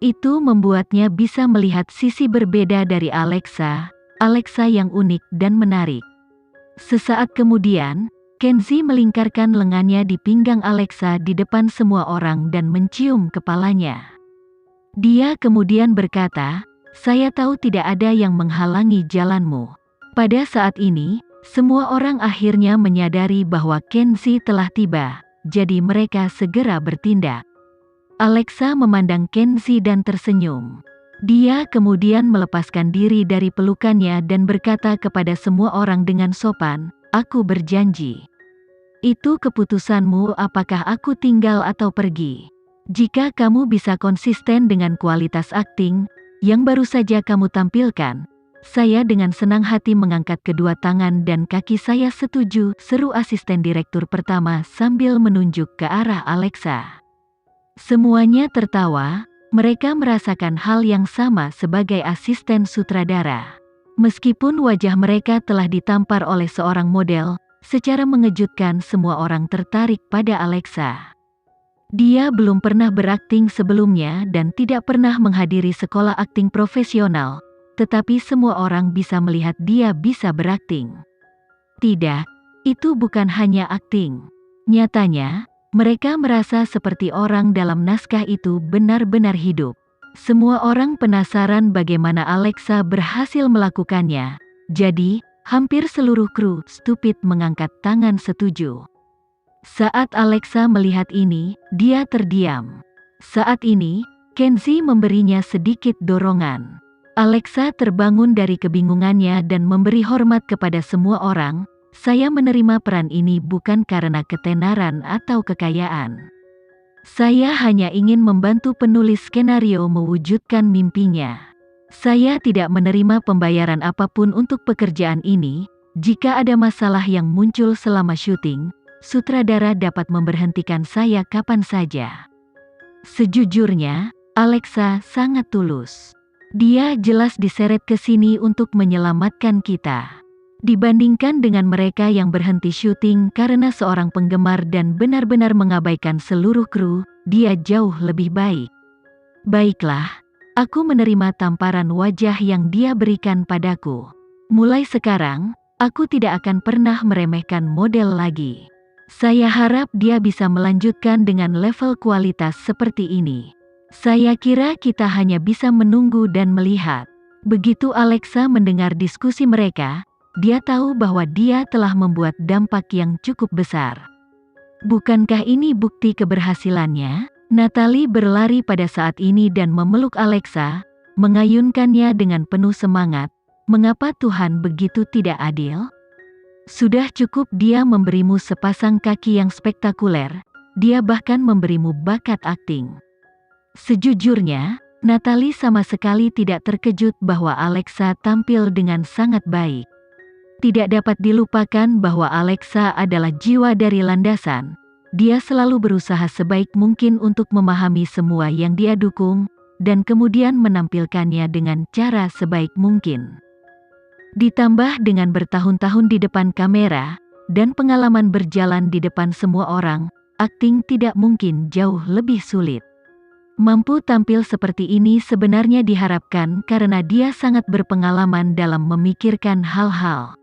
Itu membuatnya bisa melihat sisi berbeda dari Alexa, Alexa yang unik dan menarik. Sesaat kemudian, Kenzi melingkarkan lengannya di pinggang Alexa di depan semua orang dan mencium kepalanya. Dia kemudian berkata, "Saya tahu tidak ada yang menghalangi jalanmu." Pada saat ini, semua orang akhirnya menyadari bahwa Kenzi telah tiba, jadi mereka segera bertindak. Alexa memandang Kenzi dan tersenyum. Dia kemudian melepaskan diri dari pelukannya dan berkata kepada semua orang dengan sopan, "Aku berjanji. Itu keputusanmu apakah aku tinggal atau pergi. Jika kamu bisa konsisten dengan kualitas akting yang baru saja kamu tampilkan, saya dengan senang hati mengangkat kedua tangan dan kaki saya setuju," seru asisten direktur pertama sambil menunjuk ke arah Alexa. Semuanya tertawa, mereka merasakan hal yang sama sebagai asisten sutradara. Meskipun wajah mereka telah ditampar oleh seorang model, secara mengejutkan semua orang tertarik pada Alexa. Dia belum pernah berakting sebelumnya dan tidak pernah menghadiri sekolah akting profesional, tetapi semua orang bisa melihat dia bisa berakting. Tidak, itu bukan hanya akting. Nyatanya, mereka merasa seperti orang dalam naskah itu benar-benar hidup. Semua orang penasaran bagaimana Alexa berhasil melakukannya, jadi hampir seluruh kru Stupid mengangkat tangan setuju. Saat Alexa melihat ini, dia terdiam. Saat ini, Kenzi memberinya sedikit dorongan. Alexa terbangun dari kebingungannya dan memberi hormat kepada semua orang. "Saya menerima peran ini bukan karena ketenaran atau kekayaan. Saya hanya ingin membantu penulis skenario mewujudkan mimpinya. Saya tidak menerima pembayaran apapun untuk pekerjaan ini. Jika ada masalah yang muncul selama syuting, sutradara dapat memberhentikan saya kapan saja." Sejujurnya, Alexa sangat tulus. Dia jelas diseret ke sini untuk menyelamatkan kita. Dibandingkan dengan mereka yang berhenti syuting karena seorang penggemar dan benar-benar mengabaikan seluruh kru, dia jauh lebih baik. Baiklah, aku menerima tamparan wajah yang dia berikan padaku. Mulai sekarang, aku tidak akan pernah meremehkan model lagi. Saya harap dia bisa melanjutkan dengan level kualitas seperti ini. Saya kira kita hanya bisa menunggu dan melihat. Begitu Alexa mendengar diskusi mereka, dia tahu bahwa dia telah membuat dampak yang cukup besar. Bukankah ini bukti keberhasilannya? Natalie berlari pada saat ini dan memeluk Alexa, mengayunkannya dengan penuh semangat. "Mengapa Tuhan begitu tidak adil? Sudah cukup dia memberimu sepasang kaki yang spektakuler, dia bahkan memberimu bakat akting." Sejujurnya, Natalie sama sekali tidak terkejut bahwa Alexa tampil dengan sangat baik. Tidak dapat dilupakan bahwa Alexa adalah jiwa dari landasan. Dia selalu berusaha sebaik mungkin untuk memahami semua yang dia dukung, dan kemudian menampilkannya dengan cara sebaik mungkin. Ditambah dengan bertahun-tahun di depan kamera, dan pengalaman berjalan di depan semua orang, akting tidak mungkin jauh lebih sulit. Mampu tampil seperti ini sebenarnya diharapkan karena dia sangat berpengalaman dalam memikirkan hal-hal.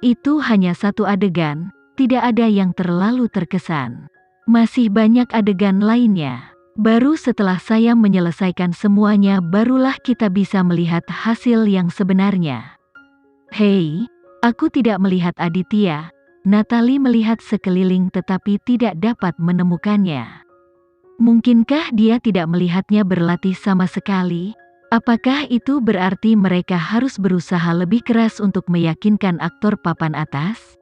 Itu hanya satu adegan, tidak ada yang terlalu terkesan. Masih banyak adegan lainnya. Baru setelah saya menyelesaikan semuanya barulah kita bisa melihat hasil yang sebenarnya. "Hei, aku tidak melihat Aditya." Natalie melihat sekeliling tetapi tidak dapat menemukannya. Mungkinkah dia tidak melihatnya berlatih sama sekali? Apakah itu berarti mereka harus berusaha lebih keras untuk meyakinkan aktor papan atas?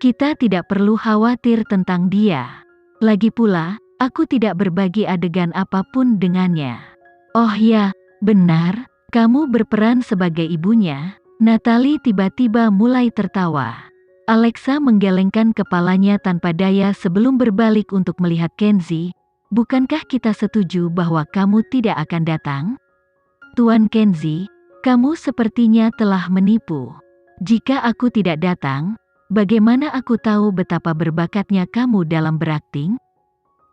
Kita tidak perlu khawatir tentang dia. Lagi pula, aku tidak berbagi adegan apapun dengannya. "Oh ya, benar, kamu berperan sebagai ibunya." Natalie tiba-tiba mulai tertawa. Alexa menggelengkan kepalanya tanpa daya sebelum berbalik untuk melihat Kenzi. "Bukankah kita setuju bahwa kamu tidak akan datang?" "Tuan Kenzi, kamu sepertinya telah menipu. Jika aku tidak datang, bagaimana aku tahu betapa berbakatnya kamu dalam berakting?"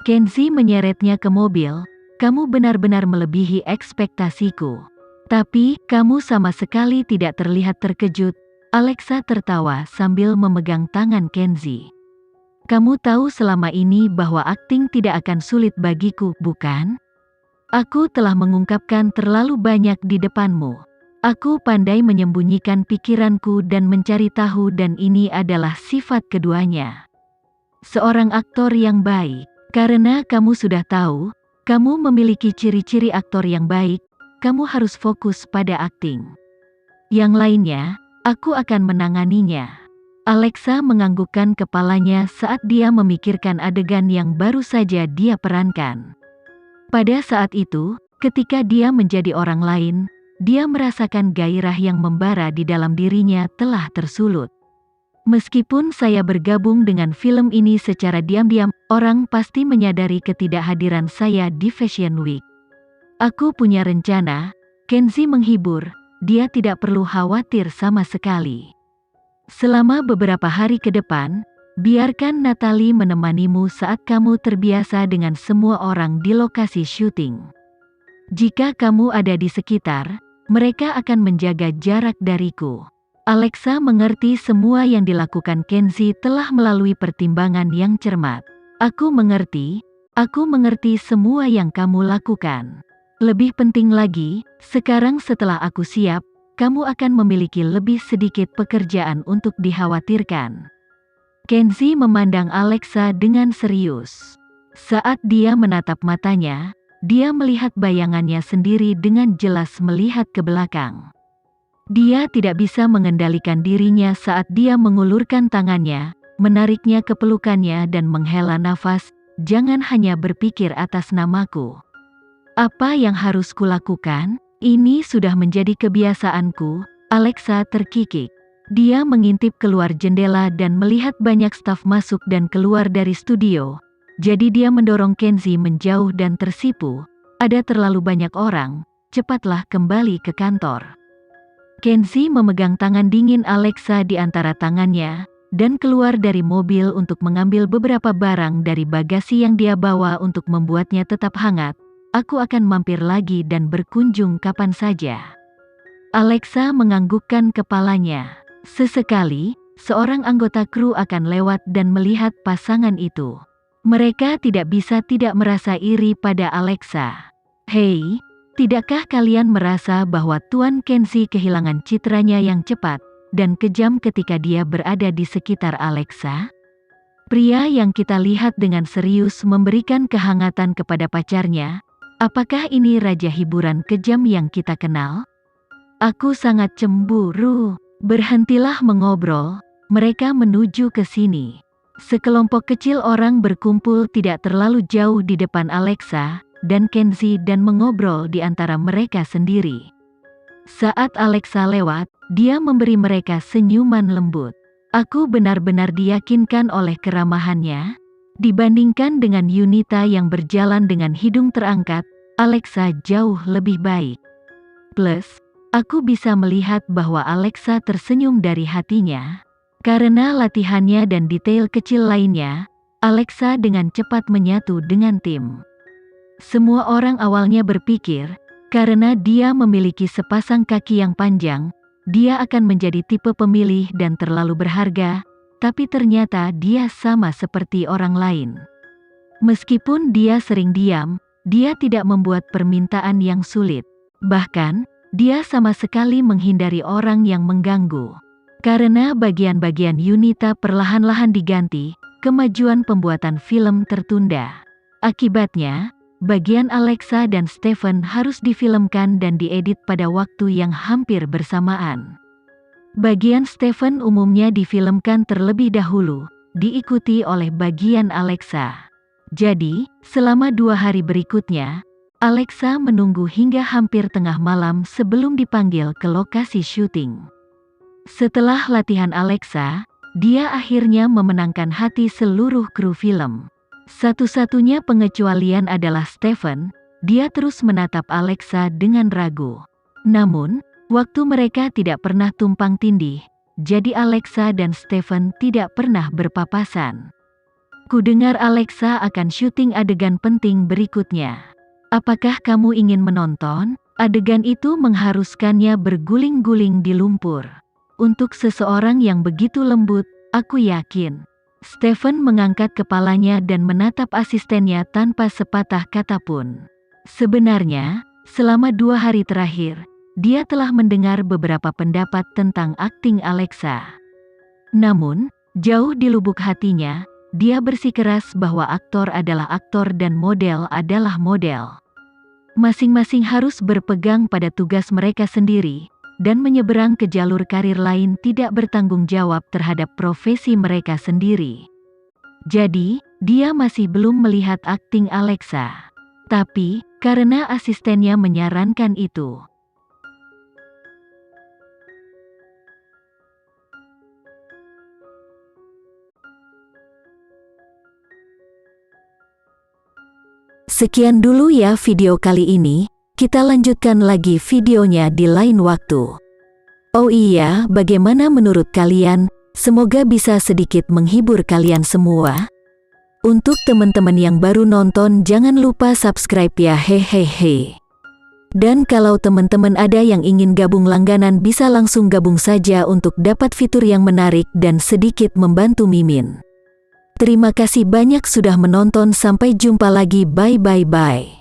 Kenzi menyeretnya ke mobil, kamu benar-benar melebihi ekspektasiku. Tapi, kamu sama sekali tidak terlihat terkejut. Alexa tertawa sambil memegang tangan Kenzi. Kamu tahu selama ini bahwa akting tidak akan sulit bagiku, bukan? Aku telah mengungkapkan terlalu banyak di depanmu. Aku pandai menyembunyikan pikiranku dan mencari tahu, dan ini adalah sifat keduanya. Seorang aktor yang baik. Karena kamu sudah tahu, kamu memiliki ciri-ciri aktor yang baik, kamu harus fokus pada akting. Yang lainnya, aku akan menanganinya. Alexa menganggukkan kepalanya saat dia memikirkan adegan yang baru saja dia perankan. Pada saat itu, ketika dia menjadi orang lain, dia merasakan gairah yang membara di dalam dirinya telah tersulut. Meskipun saya bergabung dengan film ini secara diam-diam, orang pasti menyadari ketidakhadiran saya di Fashion Week. Aku punya rencana, Kenzi menghibur, dia tidak perlu khawatir sama sekali. Selama beberapa hari ke depan, biarkan Natalie menemanimu saat kamu terbiasa dengan semua orang di lokasi syuting. Jika kamu ada di sekitar, mereka akan menjaga jarak dariku. Alexa mengerti semua yang dilakukan Kenzi telah melalui pertimbangan yang cermat. Aku mengerti semua yang kamu lakukan. Lebih penting lagi, sekarang setelah aku siap, kamu akan memiliki lebih sedikit pekerjaan untuk dikhawatirkan. Kenzi memandang Alexa dengan serius. Saat dia menatap matanya, dia melihat bayangannya sendiri dengan jelas melihat ke belakang. Dia tidak bisa mengendalikan dirinya saat dia mengulurkan tangannya, menariknya ke pelukannya dan menghela nafas. Jangan hanya berpikir atas namaku. Apa yang harus kulakukan? Ini sudah menjadi kebiasaanku, Alexa terkikik. Dia mengintip keluar jendela dan melihat banyak staf masuk dan keluar dari studio. Jadi dia mendorong Kenzi menjauh dan tersipu. Ada terlalu banyak orang, cepatlah kembali ke kantor. Kenzi memegang tangan dingin Alexa di antara tangannya, dan keluar dari mobil untuk mengambil beberapa barang dari bagasi yang dia bawa untuk membuatnya tetap hangat. Aku akan mampir lagi dan berkunjung kapan saja. Alexa menganggukkan kepalanya. Sesekali, seorang anggota kru akan lewat dan melihat pasangan itu. Mereka tidak bisa tidak merasa iri pada Alexa. Hei, tidakkah kalian merasa bahwa Tuan Kenzi kehilangan citranya yang cepat dan kejam ketika dia berada di sekitar Alexa? Pria yang kita lihat dengan serius memberikan kehangatan kepada pacarnya. Apakah ini raja hiburan kejam yang kita kenal? Aku sangat cemburu. Berhentilah mengobrol, mereka menuju ke sini. Sekelompok kecil orang berkumpul tidak terlalu jauh di depan Alexa dan Kenzi dan mengobrol di antara mereka sendiri. Saat Alexa lewat, dia memberi mereka senyuman lembut. Aku benar-benar diyakinkan oleh keramahannya. Dibandingkan dengan Yunita yang berjalan dengan hidung terangkat, Alexa jauh lebih baik. Plus, aku bisa melihat bahwa Alexa tersenyum dari hatinya. Karena latihannya dan detail kecil lainnya, Alexa dengan cepat menyatu dengan tim. Semua orang awalnya berpikir, karena dia memiliki sepasang kaki yang panjang, dia akan menjadi tipe pemilih dan terlalu berharga. Tapi ternyata dia sama seperti orang lain. Meskipun dia sering diam, dia tidak membuat permintaan yang sulit. Bahkan, dia sama sekali menghindari orang yang mengganggu. Karena bagian-bagian Yunita perlahan-lahan diganti, kemajuan pembuatan film tertunda. Akibatnya, bagian Alexa dan Stephen harus difilmkan dan diedit pada waktu yang hampir bersamaan. Bagian Stephen umumnya difilmkan terlebih dahulu, diikuti oleh bagian Alexa. Jadi, selama 2 hari berikutnya, Alexa menunggu hingga hampir tengah malam sebelum dipanggil ke lokasi syuting. Setelah latihan Alexa, dia akhirnya memenangkan hati seluruh kru film. Satu-satunya pengecualian adalah Stephen, dia terus menatap Alexa dengan ragu. Namun, waktu mereka tidak pernah tumpang tindih, jadi Alexa dan Stephen tidak pernah berpapasan. Kudengar Alexa akan syuting adegan penting berikutnya. Apakah kamu ingin menonton? Adegan itu mengharuskannya berguling-guling di lumpur. Untuk seseorang yang begitu lembut, aku yakin. Stephen mengangkat kepalanya dan menatap asistennya tanpa sepatah kata pun. Sebenarnya, selama 2 hari terakhir, dia telah mendengar beberapa pendapat tentang akting Alexa. Namun, jauh di lubuk hatinya, dia bersikeras bahwa aktor adalah aktor dan model adalah model. Masing-masing harus berpegang pada tugas mereka sendiri, dan menyeberang ke jalur karir lain tidak bertanggung jawab terhadap profesi mereka sendiri. Jadi, dia masih belum melihat akting Alexa. Tapi, karena asistennya menyarankan itu, sekian dulu ya video kali ini, kita lanjutkan lagi videonya di lain waktu. Oh iya, bagaimana menurut kalian? Semoga bisa sedikit menghibur kalian semua. Untuk teman-teman yang baru nonton jangan lupa subscribe ya hehehe. Dan kalau teman-teman ada yang ingin gabung langganan bisa langsung gabung saja untuk dapat fitur yang menarik dan sedikit membantu Mimin. Terima kasih banyak sudah menonton, sampai jumpa lagi, bye bye bye.